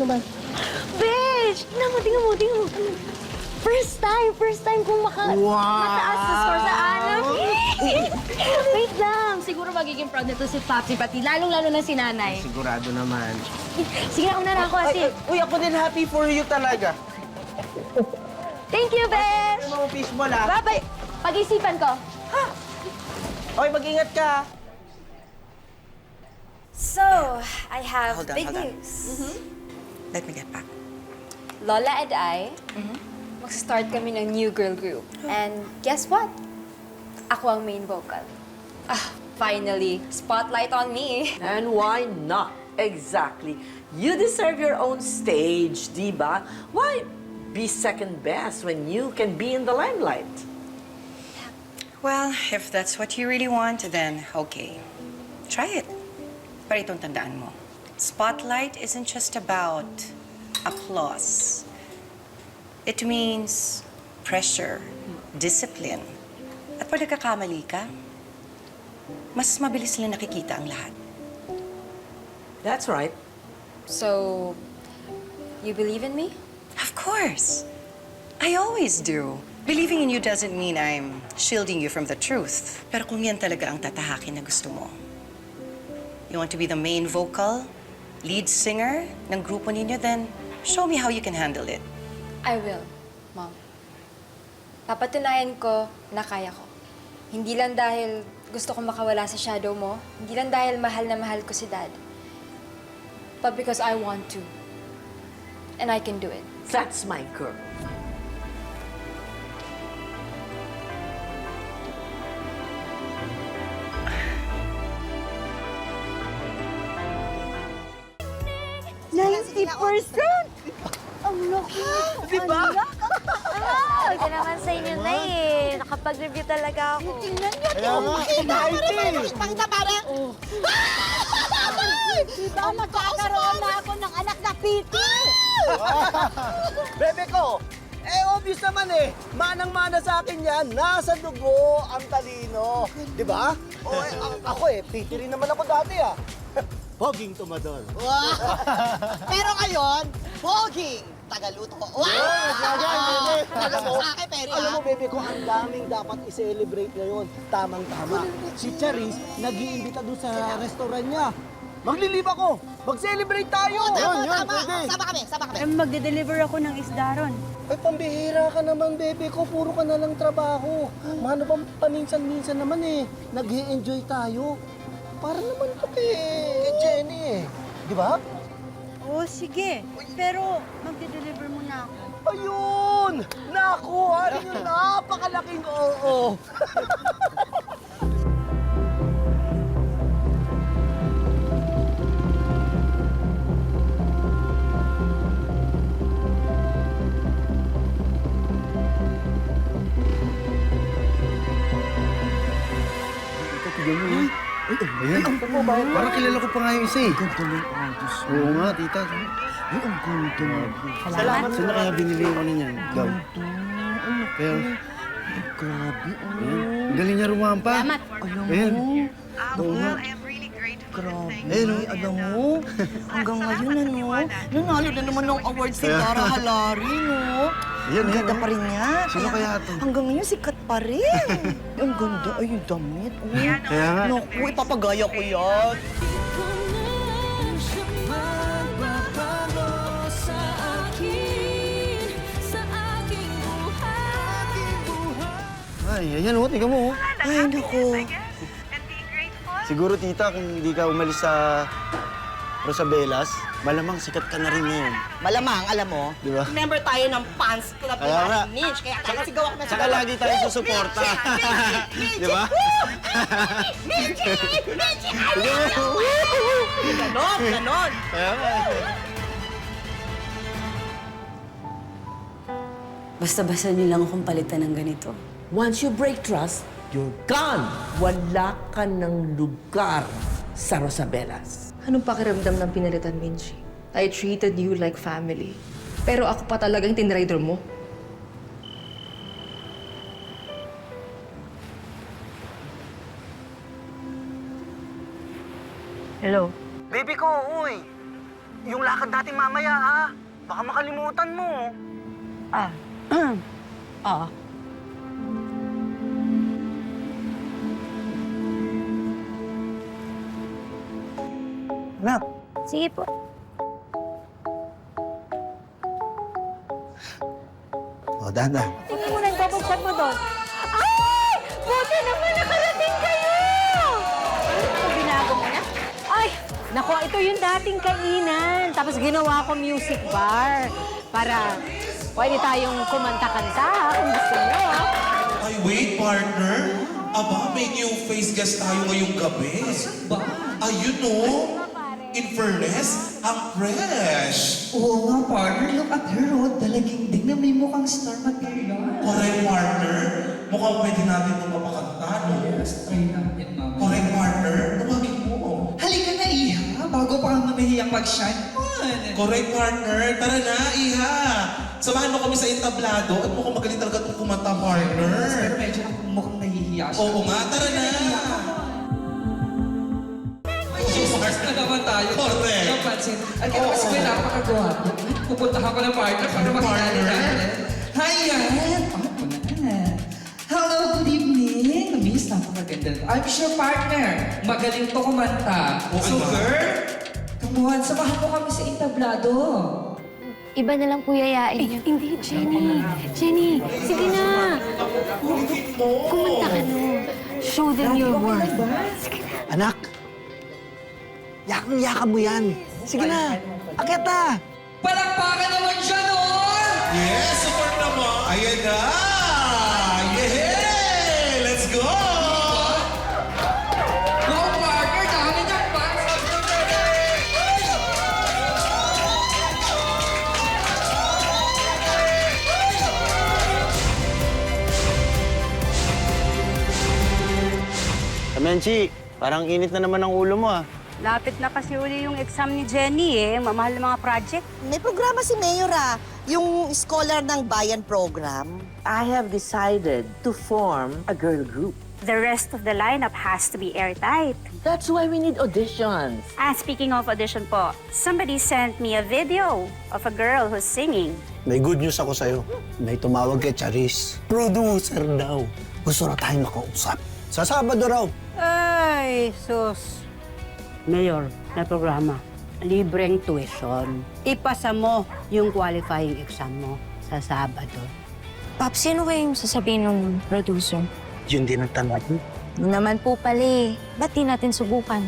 naman. Bitch! Tingnan mo. First time kong mataas sa score sa anak. Wait lang. Siguro magiging proud nito si Papi, pati lalong-lalo na si Nanay. Sigurado naman. Sige, una na ako, Ate. Uy, ako din happy for you talaga. Thank you, Besh! Ano mo fishball, ha? Bye-bye! Pag-isipan ko. Oy, mag-ingat ka. So, I have Hold on, big hold on. news. Let me get back. Lola and I, mag-start kami ng new girl group. And guess what? Ako ang main vocal. Finally, spotlight on me. And why not? Exactly. You deserve your own stage, diba? Why be second best when you can be in the limelight? Well, if that's what you really want, then okay. Try it. Pero itong tandaan mo, spotlight isn't just about applause. It means pressure, discipline. At pag nagkakamali ka, mas mabilis nila nakikita ang lahat. That's right. So, you believe in me? Of course. I always do. Believing in you doesn't mean I'm shielding you from the truth. Pero kung yan talaga ang tatahakin na gusto mo, you want to be the main vocal, lead singer ng grupo ninyo, then show me how you can handle it. I will, Mom. Papatunayan ko na kaya ko. Hindi lang dahil gusto kong makawala sa shadow mo, hindi lang dahil mahal na mahal ko si Dad, but because I want to. And I can do it. That's my girl. Ang laki! Di ba? Ito naman sa inyo na eh. Nakapag-review talaga ako. Tingnan niyo, Kaya nga, Pakita parang... Diba, magkakaroon na ako ng anak na piti! Bebe ko, obvious naman manang-mana sa akin yan. Nasa dugo ang talino. Di ba? Ako titi rin naman ako dati Poging tumador. Pero ngayon, poging! Tagaluto ko. Wow! Alam mo, Sa akin, Peri, alam mo, bebe ko, ang daming dapat i-celebrate ngayon. Tamang-tama. Si Charis, nag-iimbita doon sa restaurant niya. Maglilib ako. Mag-celebrate tayo. Tama. pwede. Sama kami. Magde-deliver ako ng isda ron. Ay, pambihira ka naman, bebe ko. Puro ka na lang trabaho. Mano bang paminsan-minsan naman nag-i-enjoy tayo. Para naman kay Jenny Di ba? Oo, sige. Pero magde-deliver muna ako. Ayun! Nakuha rin yung napakalaking oo. Ayan. Parang kilala ko pa nga yung isa Oo nga, tita. Ay, ang ganda. Salamat. Saan na kaya binili yung ano niyan? Gaw. Kaya, Grabe, ayan. Ang galing niya rumampa. Salamat. Ayan. Oo nga. Grabe. Ayan, Alam mo, hanggang ngayon, nanalo na naman ng award si Tara Halari, no? Ayan, Ang ganda pa rin niya. Sino kaya to? Hanggang ngayon, sikat pa rin. Ang ganda. Ay, yung damit. Kaya nga. Naku, ipapagaya ko yan. Ay, ayan o, tingnan mo. Ay, naku. Siguro, tita, kung hindi ka umalis sa Rosabelas, malamang sikat ka na rin ngayon. Malamang, alam mo, Di ba? member tayo ng fans club Kaya nga. ni Mitch. Kaya sigaw ako na Saka lagi tayo susuporta. Di ba? Ganon. Kaya nga. Basta-basta niyo lang akong palitan ng ganito. Once you break trust, you're gone. Wala ka ng lugar sa Rosabelas. Anong pakiramdam ng pinalitan, Minji? I treated you like family. Pero ako pa talagang tinrider mo. Hello? Baby ko, uy. yung lakad natin mamaya, ha? Baka makalimutan mo. Oo. Anak, Sige po. dahan-dahan. Tingnan mo na yung babagsak mo doon. Ay! Buti naman nakarating kayo! Ano binago mo na? Ay! Nako, ito yung dating kainan. Tapos ginawa ko music bar. Para pwede tayong kumanta-kanta kung gusto nyo. Ay, wait, partner. Aba, may new face guest tayo ngayong gabi. Ayun, oh. In fairness, ang fresh. Oo nga, partner. Look at her, oh. Dalaging dig na may mukhang star material. Correct, partner. Mukhang pwede natin ito mapakanta, no? Yes, try natin, mama. Correct, partner. Tumagin mo. Halika na, Iha. Bago pa kang mamahiyang mag-shine. Correct, partner. Tara na, Iha. Samahan mo kami sa entablado at mukhang magaling talaga itong kumanta, partner. Pero medyo mukhang nahihiya siya. Oo nga, tara na. Jesus na naman tayo. Correct. Napansin. At kaya kasi may napakagawa. Pupunta ako ng partner para makilala natin. Hi, yan. Hello, good evening. Miss, napakaganda. I'm sure, partner, magaling to kumanta. So, girl, come on, samahan mo kami sa entablado. Iba na lang po yayain niyo. Hindi, Jenny. Jenny, sige na. Kumanta ka no. Show them your worth. Sige na. Anak, yakang-yakan mo yan. Sige na, akyat na. Palakpakan naman siya noon! Yes, support naman. Ayan na. Yeah! Let's go! Go, partner! Dami niyang fans! Menchi, parang init na naman ang ulo mo, ah. Lapit na kasi uli yung exam ni Jenny eh. Mamahal ng mga project. May programa si Mayor yung Scholar ng Bayan program. I have decided to form a girl group. The rest of the lineup has to be airtight. That's why we need auditions. Speaking of audition po, somebody sent me a video of a girl who's singing. May good news ako sa'yo. May tumawag kay Charis. Producer daw. Gusto na tayong makausap. Sa Sabado raw. Ay, sus. Mayor, na programa, libreng tuition. Ipasa mo yung qualifying exam mo sa Sabado. Pop, sino kayong sasabihin ng producer? Yun din ang tanong. Yun naman po pala eh. Ba't di natin subukan?